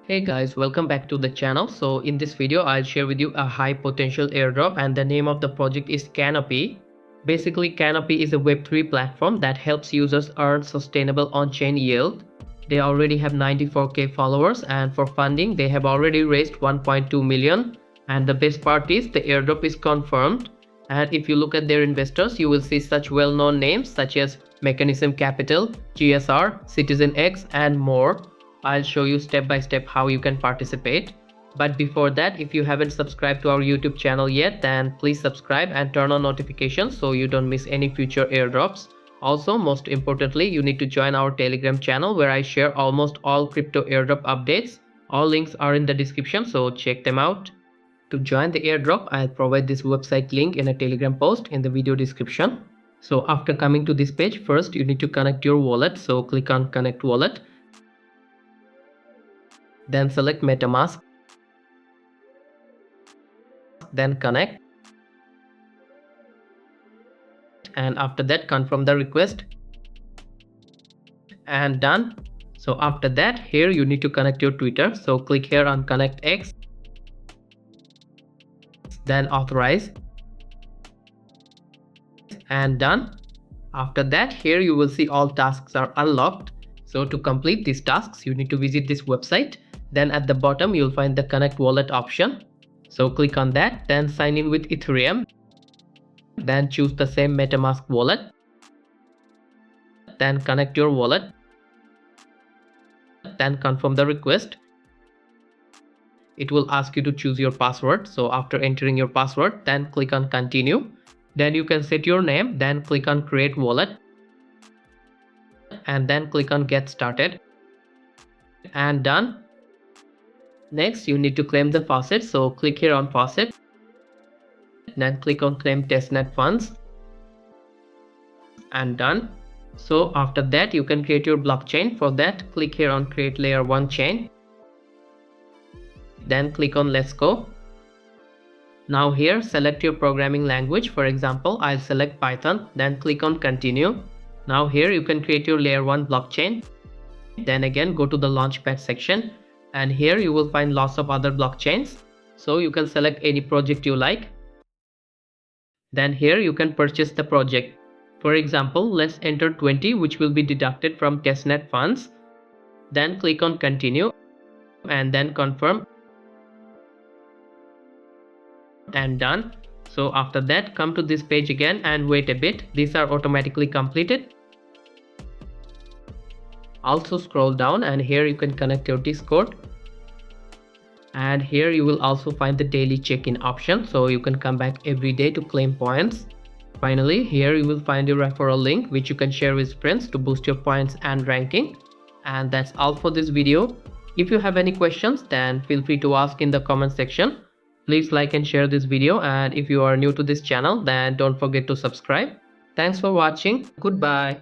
Hey guys, welcome back to the channel. So in this video I'll share with you a high potential airdrop, and the name of the project is Canopy. Basically Canopy is a web3 platform that helps users earn sustainable on-chain yield. They already have 94k followers, and for funding they have already raised 1.2 million, and the best part is the airdrop is confirmed. And if you look at their investors, you will see such well-known names such as Mechanism Capital, GSR, Citizen X and more. I'll show you step by step how you can participate. But before that, if you haven't subscribed to our YouTube channel yet, then please subscribe and turn on notifications so you don't miss any future airdrops. Also, most importantly, you need to join our Telegram channel where I share almost all crypto airdrop updates. All links are in the description, so check them out. To join the airdrop, I'll provide this website link in a Telegram post in the video description. So after coming to this page, first you need to connect your wallet. So click on Connect Wallet. Then select MetaMask, then connect, and after that confirm the request and done. So after that, here you need to connect your Twitter, so click here on Connect X, then authorize and done. After that, here you will see all tasks are unlocked. So to complete these tasks you need to visit this website. Then at the bottom you'll find the Connect Wallet option. So click on that, then sign in with Ethereum. Then choose the same MetaMask wallet. Then connect your wallet. Then confirm the request. It will ask you to choose your password. So after entering your password, then click on Continue. Then you can set your name, then click on Create Wallet. And then click on Get Started. And done. Next, you need to claim the faucet, so click here on faucet, then click on claim testnet funds and done. So after that you can create your blockchain. For that, click here on create layer 1 chain, then click on let's go. Now here select your programming language. For example, I'll select Python, then click on continue. Now here you can create your layer 1 blockchain, then again go to the launchpad section, and here you will find lots of other blockchains, so you can select any project you like. Then here you can purchase the project. For example, let's enter 20, which will be deducted from testnet funds. Then click on continue and then confirm and done. So after that, come to this page again and wait a bit. These are automatically completed. Also scroll down and here you can connect your Discord, and here you will also find the daily check-in option, so you can come back every day to claim points. Finally, here you will find your referral link which you can share with friends to boost your points and ranking. And that's all for this video. If you have any questions, then feel free to ask in the comment section. Please like and share this video, and if you are new to this channel, then don't forget to subscribe. Thanks for watching. Goodbye.